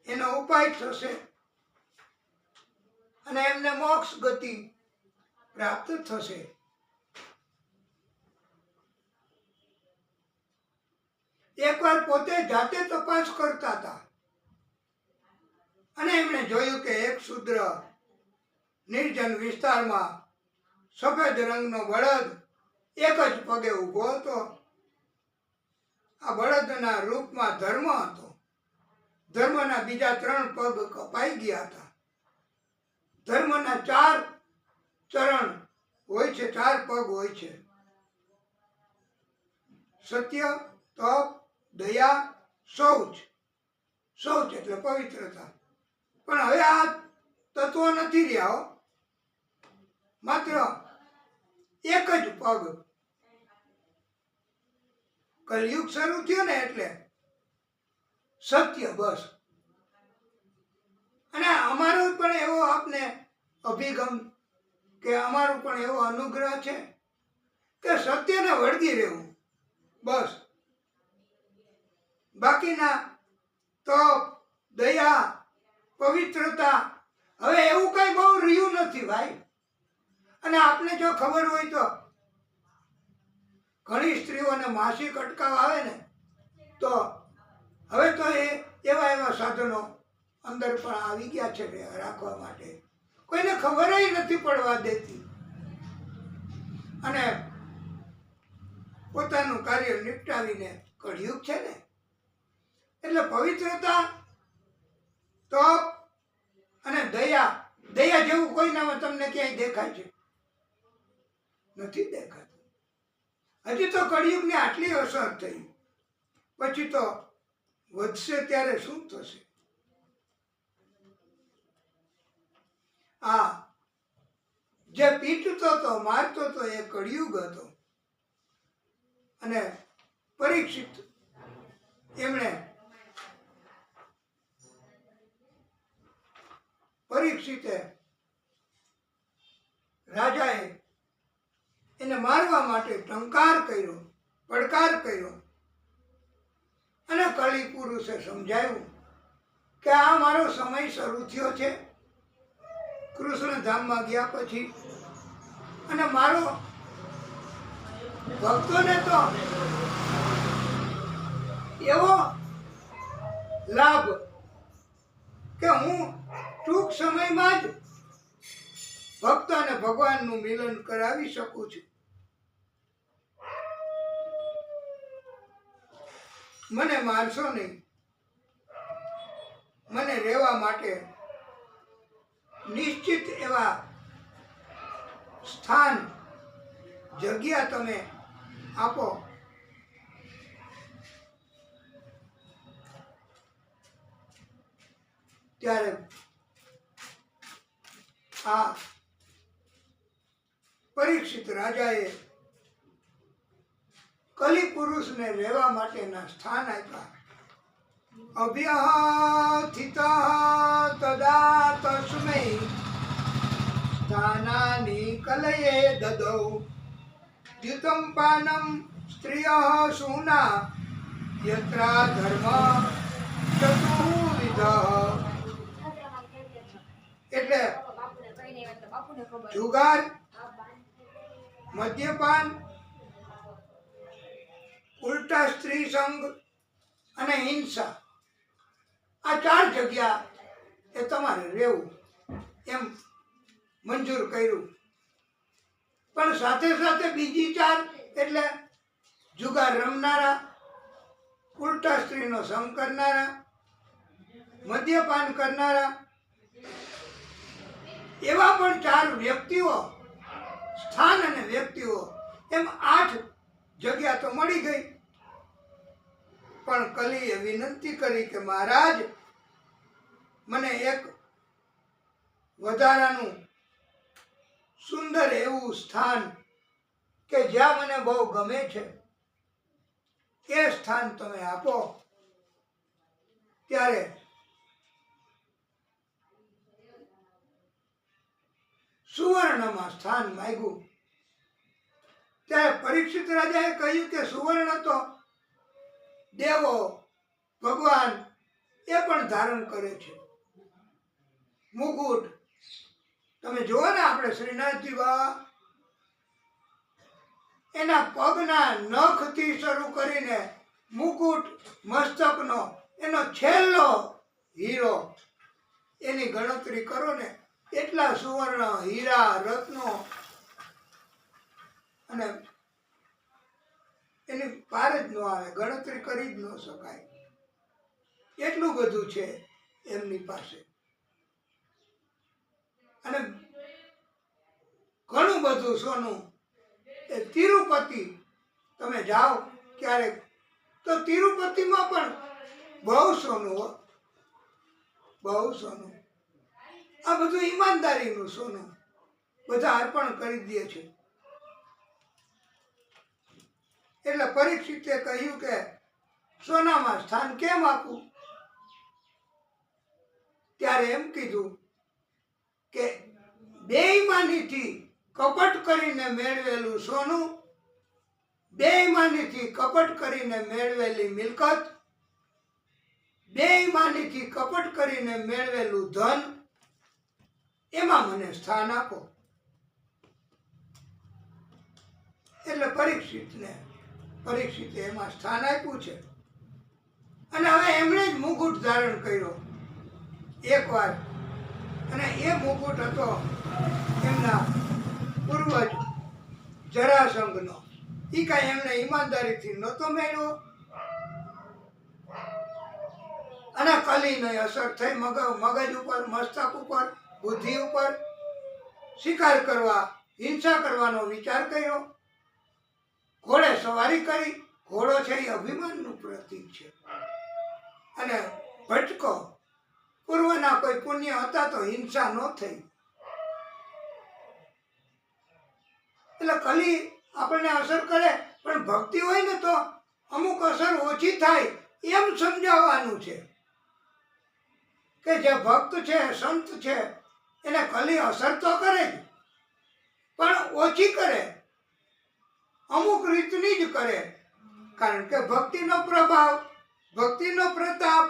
એનો ઉપાય થશે અને એમને મોક્ષ ગતિ પ્રાપ્ત થશે. એકવાર પોતે જાતે તપાસ કરતા હતા અને એમણે જોયું કે એક શૂદ્ર નિર્જન વિસ્તારમાં સફેદ રંગનો બળદ એક જ પગે ઊભો હતો. આ બળદના રૂપમાં ધર્મ હતો. ધર્મના બીજા 3 પગ કપાઈ ગયા હતા. ધર્મના 4 ચરણ હોય છે, 4 પગ હોય છે: સત્ય, તપ, દયા, શૌચ. શૌચ એટલે પવિત્રતા. પણ હવે આ તત્વો નથી રહ્યા હો. માત્ર એક જ પગ. કલયુગ શરૂ થયો ને એટલે સત્ય, બસ. અને અમારો પણ એવો આપને અભિગમ કે અમારો પણ એવો અનુગ્રહ છે કે સત્યને વળગી રહેવું, બસ. બાકીના તપ, દયા, પવિત્રતા, હવે એવું કઈ બહુ રહ્યું નથી ભાઈ. અને આપને જો ખબર હોય તો ઘણી સ્ત્રીઓને માસિક અટકાવ આવે ને, તો હવે તો એવા સાધનો અંદર પણ આવી ગયા છે રાખવા માટે. કોઈને ખબર નથી પડવા દેતી અને પોતાનું કાર્ય નિપટાવીને કળિયુગ છે ને, એટલે પવિત્રતા, તપ અને દયા. દયા જેવું કોઈનામાં તમને ક્યાંય દેખાય છે? નથી દેખાતું. હજી તો કળિયુગની આટલી અસર થઈ, પછી તો વધશે ત્યારે શું થશે? આ જે પીટતો હતો, મારતો હતો, એ કળિયુગ હતો. અને પરીક્ષિત પરીક્ષિતે રાજાએ એને મારવા માટે ટંકાર કર્યો, પડકાર કર્યો. અને કલી પુરુષે સમજાવ્યું કે આ મારો સમય શરૂ થયો છે કૃષ્ણ ધામમાં ગયા પછી, અને મારો ભક્તોને તો એવો લાભ કે હું ટૂંક સમયમાં જ ભક્ત અને ભગવાનનું મિલન કરાવી શકું છું. મને મારશો નહીં. મને રહેવા માટે નિશ્ચિત એવા સ્થાન જગ્યા તમે આપો. ત્યારે આ પરીક્ષિત રાજાએ કલિ પુરુષને રહેવા માટેના સ્થાન આપ્યા. અભ્યથિતઃ તદા તસ્મૈ સ્થાનાનિ કલયે દદૌ યુતં પાનં સ્ત્રિયઃ સૂના યત્રા ધર્મ ચતુર્વિધ. એટલે જુગાર, મદ્યપાન, ઉલટા સ્ત્રી સંગ અને હિંસા, આ 4 જગ્યા એ તમારે રહેવું એમ મંજૂર કર્યું. પણ સાથે સાથે બીજી 4 એટલે જુગાર રમનારા, ઉલટા સ્ત્રીનો સંગ કરનારા, મદ્યપાન કરનારા, એવા પણ 4 વ્યક્તિઓ, સ્થાન અને વ્યક્તિઓ, એમ 8 જગ્યા તો મળી ગઈ. પણ કલીએ વિનંતી કરી કે મહારાજ, મને એક વધારાનું સુંદર એવું સ્થાન કે જ્યાં મને બહુ ગમે છે એ સ્થાન તમે આપો. ત્યારે સુવર્ણમાં સ્થાન માંગ્યું. ત્યારે પરીક્ષિત રાજાએ કહ્યું કે સુવર્ણ તો દેવો, ભગવાન એ પણ ધારણ કરે છે. મુકુટ તમે જુઓ ને, આપણે શ્રીનાથજી બાબા એના પગના નખથી શરૂ કરીને મુકુટ મસ્તકનો એનો છેલ્લો હીરો, એની ગણતરી કરો ને, એટલા સુવર્ણ, હીરા, રત્નો અને એની પાર જ ન આવે, ગણતરી કરી જ ન શકાય. એટલું બધું છે એમની પાસે. અને ઘણું બધું સોનું. એ તિરુપતિ તમે જાઓ ક્યારેક તો તિરુપતિમાં પણ બહુ સોનું હો, બહુ સોનું. આ બધું ઈમાનદારીનું સોનું બધા અર્પણ કરી દે છે. એટલે પરીક્ષિતે કહ્યું કે સોનામાં સ્થાન કેમ આપવું? ત્યારે એમ કીધું કે બેઈમાનીથી કપટ કરીને મેળવેલું સોનું, બેઈમાનીથી કપટ કરીને મેળવેલી મિલકત, બેઈમાનીથી કપટ કરીને મેળવેલું ધન, એમાં મને સ્થાન આપો. એટલે પરીક્ષિતે એમાં સ્થાન આપ્યું છે. અને હવે એમણે જ મુકુટ ધારણ કર્યો એકવાર. અને એ મુકુટ હતો એમના પૂર્વજ જરાસંઘનો. એ કાંઈ એમણે ઈમાનદારીથી નહોતો મેળવ્યો. અને કલીની અસર થઈ મગજ ઉપર, મસ્તક ઉપર, બુદ્ધિ ઉપર. શિકાર કરવા, હિંસા કરવાનો વિચાર કર્યો. ઘોડે સવારી કરી. ઘોડો છે એ અભિમાનનું પ્રતીક છે. અને ભટકો, પૂર્વના કોઈ પુણ્ય હતા તો હિંસા ન થઈ. એટલે કલી આપણને અસર કરે, પણ ભક્તિ હોય ને તો અમુક અસર ઓછી થાય એમ સમજાવવાનું છે. કે જે ભક્ત છે, સંત છે, એને કલી અસર તો કરે જ, પણ ઓછી કરે, અમુક રીતની જ કરે. કારણ કે ભક્તિનો પ્રભાવ ભક્તિનો પ્રતાપ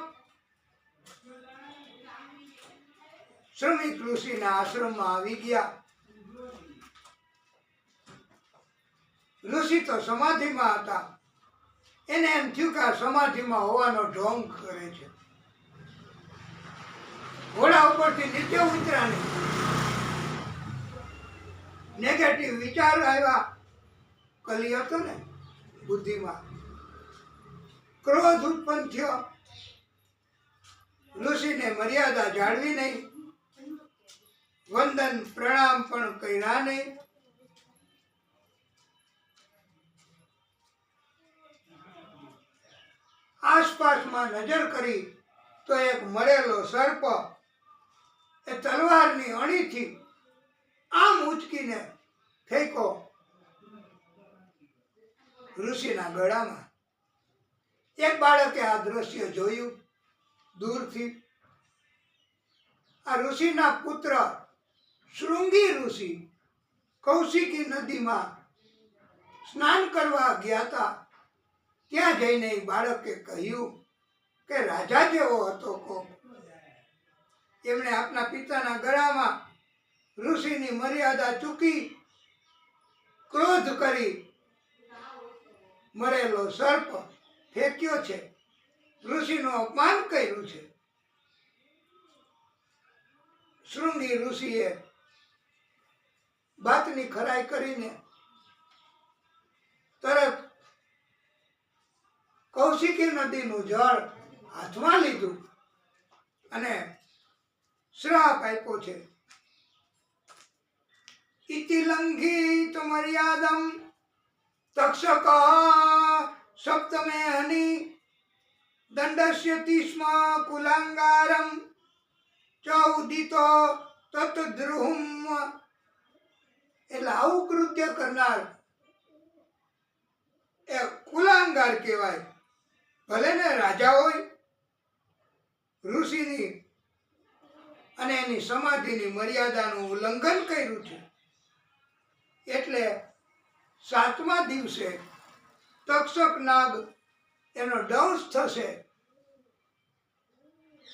શ્રમિક ઋષિના આશ્રમમાં આવી ગયા. ઋષિ તો સમાધિમાં હતા. એને એમ થયું કે આ સમાધિમાં હોવાનો ઢોંગ કરે છે. ઘોડા ઉપરથી નીચે ઉતર્યા નહીં. નેગેટિવ વિચાર આવ્યા. કલી હતો ને બુદ્ધિમાં, ક્રોધ ઉત્પન્ન થયો. ઋષિને મર્યાદા જાળવી નહીં, વંદન પ્રણામ પણ કર્યા નહીં. આસપાસમાં નજર કરી તો એક મરેલો સર્પ એ તલવારની અણીથી આમ ઉચકીને ફેંકો ઋષિના ગળામાં. એક બાળકે આ દ્રશ્ય જોયું દૂરથી. આ ઋષિના પુત્ર શૃંગી ઋષિ કૌશિકી નદીમાં સ્નાન કરવા ગયા હતા. ત્યાં જઈને એ બાળકે કહ્યું કે રાજા જેવો હતો કોક. એમણે આપના પિતાના ગળામાં ઋષિની મર્યાદા ચૂકી ક્રોધ કરી મરેલો સર્પ ફેંક્યો છે. ઋષિનું અપમાન કર્યું છે. શૃંગી ઋષિએ વાતની ખરાઈ કરીને તરત કૌશિકી નદીનું જળ હાથમાં લીધું અને શ્રાપ આપ્યો છે. ઇતિ લંઘિત મર્યાદમ તક્ષક સપ્તમે હની દંડસ્યતિ સ્મ કુલાંગારમ ચૌદિતો તતદ્રુહમ. એટલે આવું કૃત્ય કરનાર એ કુલાંગાર કહેવાય. ભલે ને રાજા હોય, ઋષિની અને એની સમાધિની મર્યાદાનું ઉલ્લંઘન કર્યું છે. એટલે 7મા દિવસે તક્ષક નાગ એનો દંશ થશે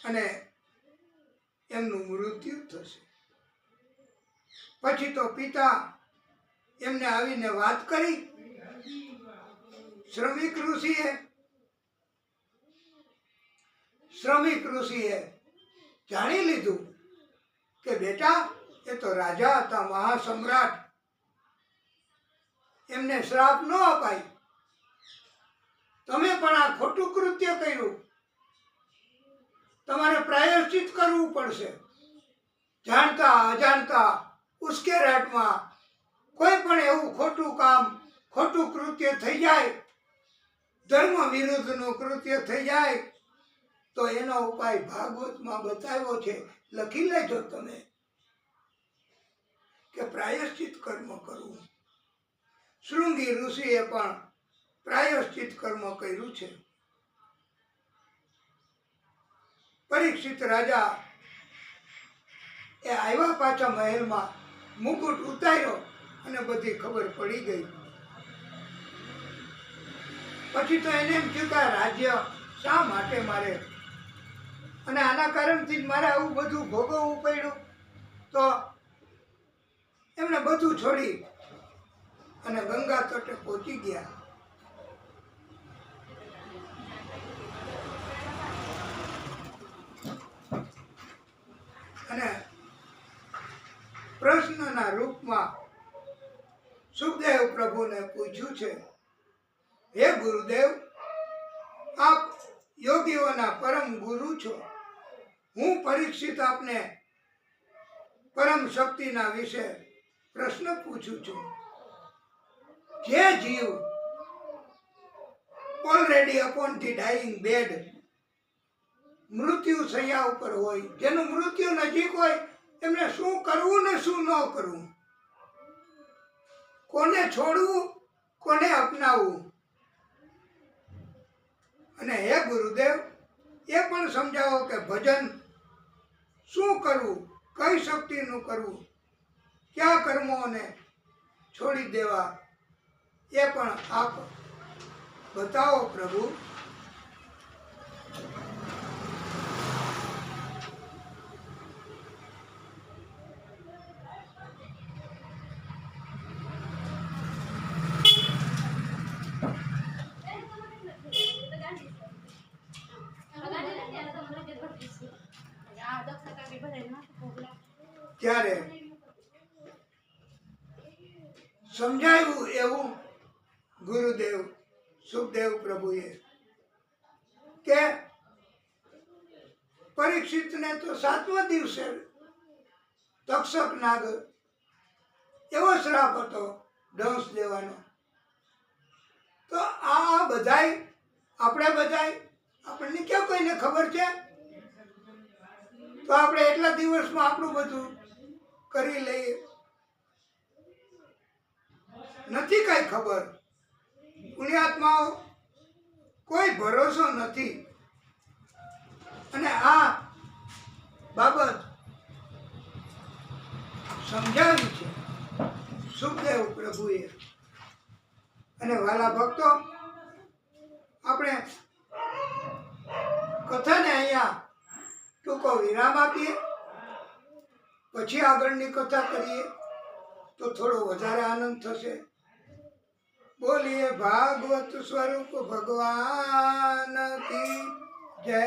અને એમનું મૃત્યુ થશે. પછી તો પિતા એમને આવીને વાત કરી. શ્રમિક ઋષિએ જાણી લીધું કે બેટા એ તો રાજા હતા, મહાસમ્રાટ. એમને શ્રાપ ન અપાય. તમે પણ આ ખોટું કૃત્ય કર્યું. તમારે પ્રાયશ્ચિત કરવું પડશે. જાણતા અજાણતા ઉશ્કેરાટમાં કોઈ પણ એવું ખોટું કામ, ખોટું કૃત્ય થઈ જાય, ધર્મ વિરુદ્ધનું કૃત્ય થઈ જાય તો એનો ઉપાય ભાગવતમાં બતાવ્યો છે. લખી લેજો તમે કે પ્રાયશ્ચિત કર્મ કરવું. શૃંગી ઋષિએ પણ પ્રાયશ્ચિત કર્મ કર્યું છે. પરીક્ષિત રાજા એ આવ્યા પાછા મહેલમાં, મુકુટ ઉતાર્યો અને બધી ખબર પડી ગઈ. પછી તો એને એમ થયું કે રાજ્ય શા માટે મારે, અને આના કારણથી જ મારે આવું બધું ભોગવવું પડ્યું. તો એમણે બધું છોડી અને ગંગા તટે પહોંચી ગયા. અને પ્રશ્નના રૂપમાં સુખદેવ પ્રભુને પૂછ્યું છે, હે ગુરુદેવ, આપ યોગીઓના પરમ ગુરુ છો. હું પરીક્ષિત આપને પરમ શક્તિના વિશે પ્રશ્ન પૂછું છું. જે જીવ already upon the dying bed, મૃત્યુ શૈયા ઉપર હોય, જેનું મૃત્યુ નજીક હોય, એમને શું કરવું ને શું ન કરવું, કોને છોડવું, કોને અપનાવવું. અને હે ગુરુદેવ, એ પણ સમજાવો કે ભજન શું કરવું, કઈ શક્તિનું કરવું, કયા કર્મોને છોડી દેવા, એ પણ આપ બતાવો પ્રભુ. ત્યારે સમજાવ્યું એવું ગુરુદેવ સુખદેવ પ્રભુએ કે પરીક્ષિતને તો 7મા દિવસે તક્ષક નાગ એવો શ્રાપ હતો દંશ દેવાનો. તો આ બધાય આપણને ક્યાં કોઈને ખબર છે? તો આપણે એટલા દિવસમાં આપણું બધું કરી લઈએ. નથી કઈ ખબર. પુણ્યાત્માઓ કોઈ ભરોસો નથી. અને આ બાબત સમજાવી છે સુખદેવ પ્રભુએ. અને વાલા ભક્તો, આપણે કથાને અહીંયા ટૂંકો વિરામ આપીએ, પછી આગળની કથા કરીએ તો થોડો વધારે આનંદ થશે. બોલીએ ભાગવત સ્વરૂપ ભગવાન કી જય.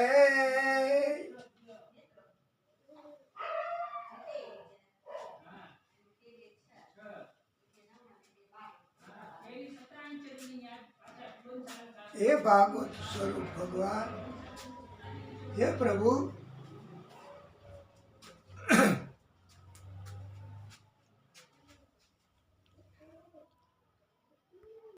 हे भागवत स्वरूप भगवान, हे प्रभु